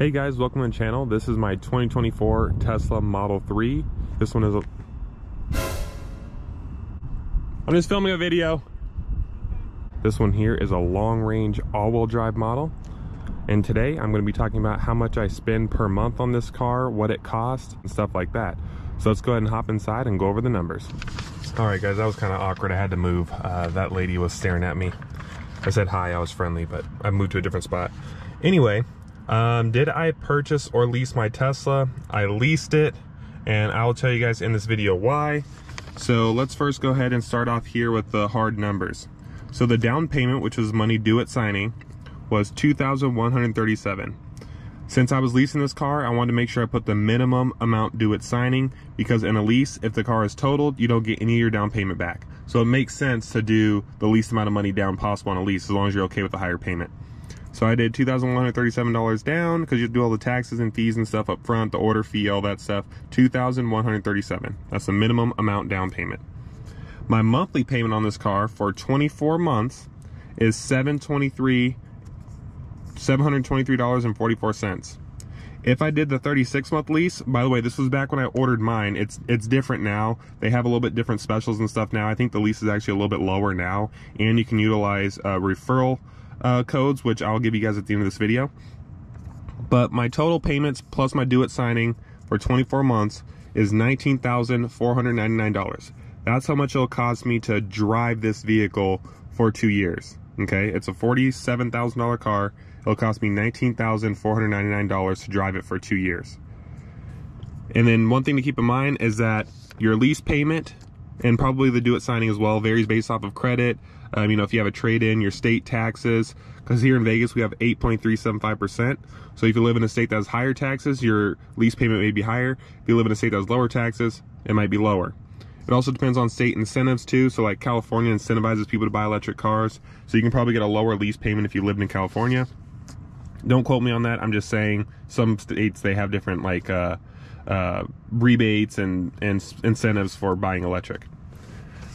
Hey guys, welcome to the channel. This is my 2024 Tesla Model 3. This one is I'm just filming a video. This one here is a long-range all-wheel drive model. And today I'm going to be talking about how much I spend per month on this car, what it costs, and stuff like that. So let's go ahead and hop inside and go over the numbers. Alright guys, that was kind of awkward. I had to move. That lady was staring at me. I said hi, I was friendly, but I moved to a different spot. Anyway, did I purchase or lease my Tesla? I leased it, and I'll tell you guys in this video why. So let's first go ahead and start off here with the hard numbers. So the down payment, which was money due at signing, was $2,137. Since I was leasing this car, I wanted to make sure I put the minimum amount due at signing, because in a lease, if the car is totaled, you don't get any of your down payment back. So it makes sense to do the least amount of money down possible on a lease, as long as you're okay with the higher payment. So I did $2,137 down, because you have to do all the taxes and fees and stuff up front, the order fee, all that stuff. $2,137. That's the minimum amount down payment. My monthly payment on this car for 24 months is $723.44. If I did the 36-month lease, by the way, this was back when I ordered mine. It's different now. They have a little bit different specials and stuff now. I think the lease is actually a little bit lower now, and you can utilize referral codes, which I'll give you guys at the end of this video. But my total payments plus my due at signing for 24 months is $19,499. That's how much it'll cost me to drive this vehicle for 2 years. Okay, it's a $47,000 car. It'll cost me $19,499 to drive it for 2 years. And then one thing to keep in mind is that your lease payment, and probably the due at signing as well, varies based off of credit. You know, if you have a trade-in, your state taxes, because here in Vegas we have 8.375%. So if you live in a state that has higher taxes, your lease payment may be higher. If you live in a state that has lower taxes, it might be lower. It also depends on state incentives too. So like California incentivizes people to buy electric cars, so you can probably get a lower lease payment if you lived in California. Don't quote me on that. I'm just saying some states, they have different like rebates and incentives for buying electric.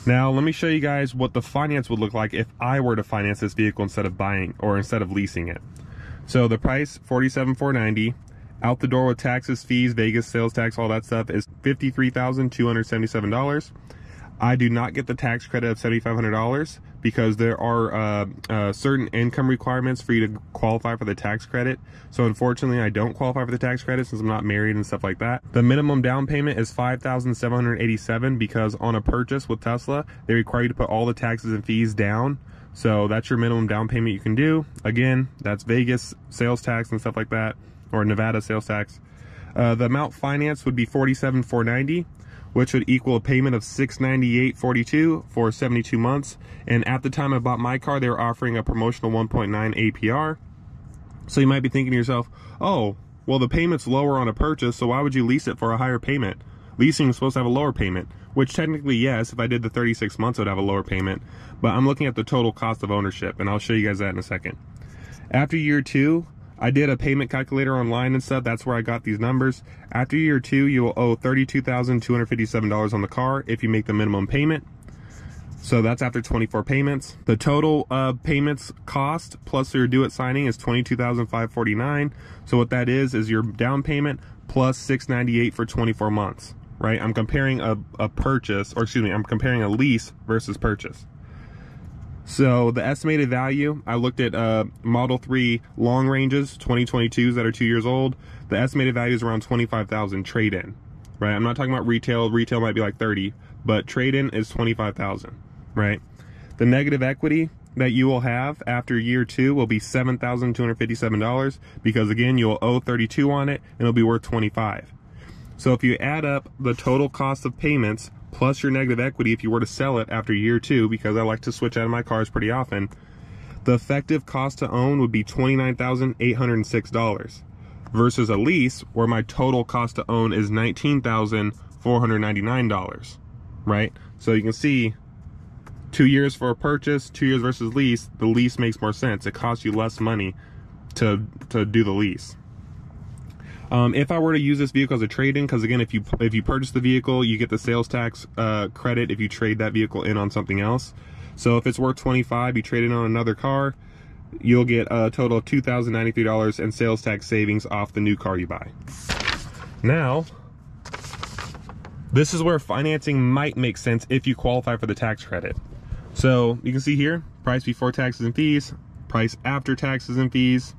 Now let me show you guys what the finance would look like if I were to finance this vehicle instead of buying, or instead of leasing it. So the price, $47,490. Out the door with taxes, fees, Vegas sales tax, all that stuff, is $53,277. I do not get the tax credit of $7,500 because there are certain income requirements for you to qualify for the tax credit. So unfortunately, I don't qualify for the tax credit since I'm not married and stuff like that. The minimum down payment is $5,787 because on a purchase with Tesla, they require you to put all the taxes and fees down. So that's your minimum down payment you can do. Again, that's Vegas sales tax and stuff like that, or Nevada sales tax. The amount financed would be $47,490, which would equal a payment of $698.42 for 72 months. And at the time I bought my car, they were offering a promotional 1.9 APR. So you might be thinking to yourself, oh, well, the payment's lower on a purchase, so why would you lease it for a higher payment? Leasing is supposed to have a lower payment, which technically, yes, if I did the 36 months, it would have a lower payment. But I'm looking at the total cost of ownership, and I'll show you guys that in a second. After year 2, I did a payment calculator online and stuff. That's where I got these numbers. After year 2, you will owe $32,257 on the car if you make the minimum payment. So that's after 24 payments. The total payments cost plus your due at signing is $22,549. So what that is your down payment plus $698 for 24 months, right? I'm comparing a purchase, or excuse me, I'm comparing a lease versus purchase. So the estimated value, I looked at Model 3 long ranges, 2022s that are 2 years old. The estimated value is around $25,000 trade-in, right? I'm not talking about retail. Retail might be like 30, but trade-in is $25,000, right? The negative equity that you will have after year 2 will be $7,257 because again, you'll owe 32 on it and it'll be worth 25. So if you add up the total cost of payments plus your negative equity, if you were to sell it after year 2, because I like to switch out of my cars pretty often, the effective cost to own would be $29,806 versus a lease where my total cost to own is $19,499, right? So you can see 2 years for a purchase, 2 years versus lease, the lease makes more sense. It costs you less money to do the lease. If I were to use this vehicle as a trade-in, because again, if you purchase the vehicle, you get the sales tax credit if you trade that vehicle in on something else. So if it's worth $25, you trade it on another car, you'll get a total of $2,093 in sales tax savings off the new car you buy. Now, this is where financing might make sense if you qualify for the tax credit. So you can see here, price before taxes and fees, price after taxes and fees,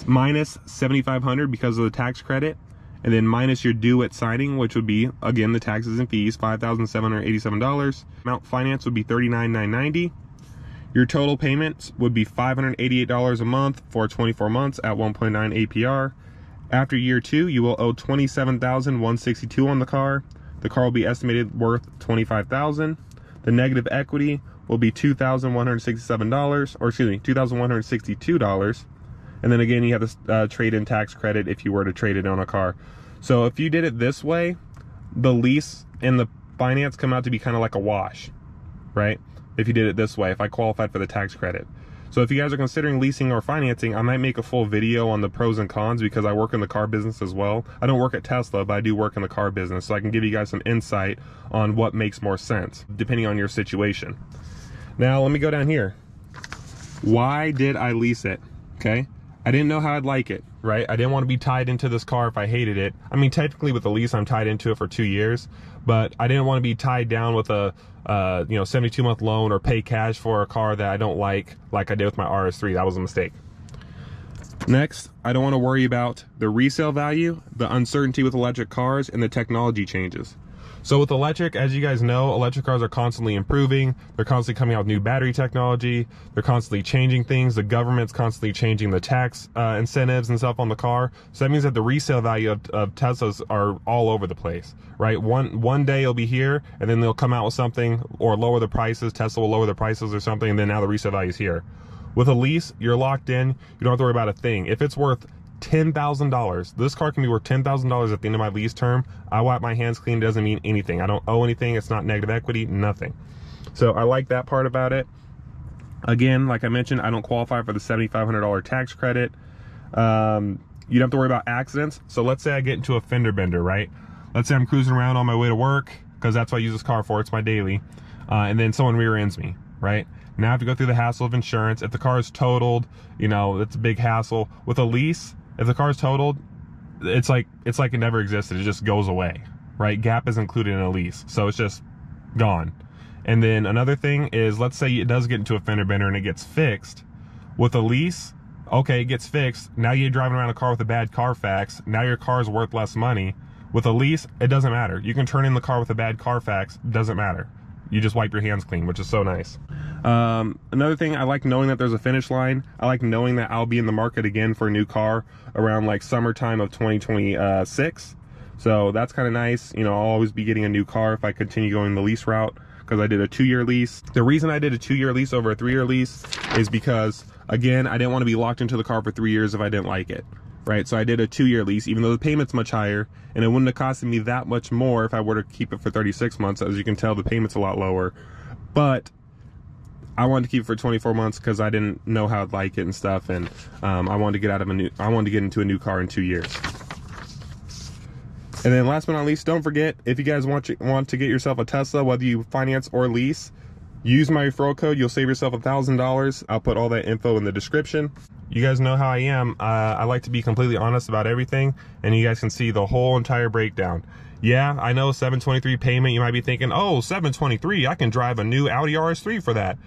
minus $7,500 because of the tax credit, and then minus your due at signing, which would be, again, the taxes and fees, $5,787. Amount finance would be $39,990. Your total payments would be $588 a month for 24 months at 1.9 APR. After year 2, you will owe $27,162 on the car. The car will be estimated worth $25,000. The negative equity will be $2,167, or excuse me, $2,162. And then again, you have this trade-in tax credit if you were to trade it on a car. So if you did it this way, the lease and the finance come out to be kind of like a wash, right? If you did it this way, if I qualified for the tax credit. So if you guys are considering leasing or financing, I might make a full video on the pros and cons because I work in the car business as well. I don't work at Tesla, but I do work in the car business, so I can give you guys some insight on what makes more sense, depending on your situation. Now, let me go down here. Why did I lease it? Okay. I didn't know how I'd like it, right? I didn't want to be tied into this car if I hated it. I mean, technically with the lease, I'm tied into it for 2 years, but I didn't want to be tied down with a 72-month loan or pay cash for a car that I don't like I did with my RS3. That was a mistake. Next, I don't want to worry about the resale value, the uncertainty with electric cars, and the technology changes. So with electric, as you guys know, electric cars are constantly improving. They're constantly coming out with new battery technology. They're constantly changing things. The government's constantly changing the tax incentives and stuff on the car. So that means that the resale value of Teslas are all over the place, right? One day it'll be here, and then they'll come out with something or lower the prices. Tesla will lower the prices or something, and then now the resale value is here. With a lease, you're locked in. You don't have to worry about a thing. If it's worth $10,000. This car can be worth $10,000 at the end of my lease term. I wipe my hands clean. It doesn't mean anything. I don't owe anything. It's not negative equity, nothing. So I like that part about it. Again, like I mentioned, I don't qualify for the $7,500 tax credit. You don't have to worry about accidents. So let's say I get into a fender bender, right? Let's say I'm cruising around on my way to work, because that's what I use this car for. It's my daily. And then someone rear ends me, right? Now I have to go through the hassle of insurance. If the car is totaled, you know, it's a big hassle. With a lease, if the car is totaled, it's like it never existed. It just goes away, right? GAP is included in a lease, so it's just gone. And then another thing is, let's say it does get into a fender bender and it gets fixed. With a lease, okay, it gets fixed. Now you're driving around a car with a bad Carfax. Now your car is worth less money. With a lease, it doesn't matter. You can turn in the car with a bad Carfax. Doesn't matter. You just wipe your hands clean, which is so nice. Another thing, I like knowing that there's a finish line. I like knowing that I'll be in the market again for a new car around like summertime of 2026. So that's kind of nice. You know, I'll always be getting a new car if I continue going the lease route, because I did a 2-year lease. The reason I did a 2-year lease over a 3-year lease is because, again, I didn't want to be locked into the car for 3 years if I didn't like it. Right, so I did a 2-year lease, even though the payment's much higher, and it wouldn't have costed me that much more if I were to keep it for 36 months. As you can tell, the payment's a lot lower, but I wanted to keep it for 24 months because I didn't know how I'd like it and stuff, and I wanted to get into a new car in 2 years. And then last but not least, don't forget, if you guys want to get yourself a Tesla, whether you finance or lease, use my referral code. You'll save yourself $1,000. I'll put all that info in the description. You guys know how I am. I like to be completely honest about everything, and you guys can see the whole entire breakdown. Yeah, I know $723 payment. You might be thinking, oh, $723, I can drive a new Audi RS3 for that.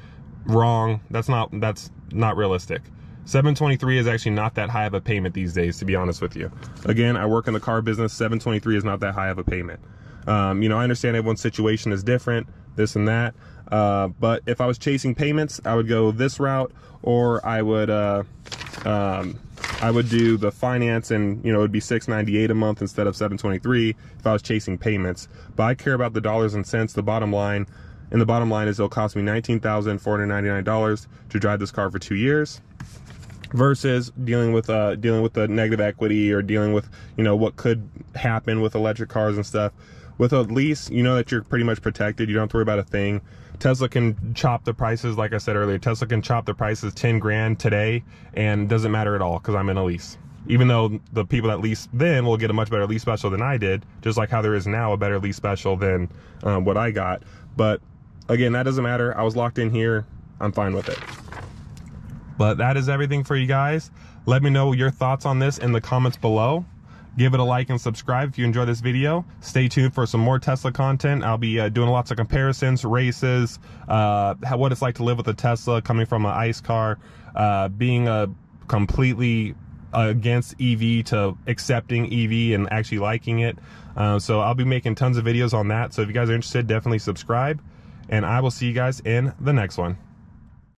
Wrong. That's not realistic. $723 is actually not that high of a payment these days, to be honest with you. Again, I work in the car business. $723 is not that high of a payment. You know, I understand everyone's situation is different, this and that. But if I was chasing payments, I would go this route, or I would do the finance, and you know, it would be $698 a month instead of $723 if I was chasing payments. But I care about the dollars and cents, the bottom line, and the bottom line is it'll cost me $19,499 to drive this car for 2 years, versus dealing with the negative equity, or dealing with, you know, what could happen with electric cars and stuff. With a lease, you know that you're pretty much protected. You don't have to worry about a thing. Tesla can chop the prices, like I said earlier. Tesla can chop the prices 10 grand today, and it doesn't matter at all because I'm in a lease. Even though the people that lease then will get a much better lease special than I did, just like how there is now a better lease special than what I got. But again, that doesn't matter. I was locked in here. I'm fine with it. But that is everything for you guys. Let me know your thoughts on this in the comments below. Give it a like and subscribe if you enjoy this video. Stay tuned for some more Tesla content. I'll be doing lots of comparisons, races, what it's like to live with a Tesla coming from an ICE car, being a completely against EV to accepting EV and actually liking it. So I'll be making tons of videos on that. So if you guys are interested, definitely subscribe. And I will see you guys in the next one.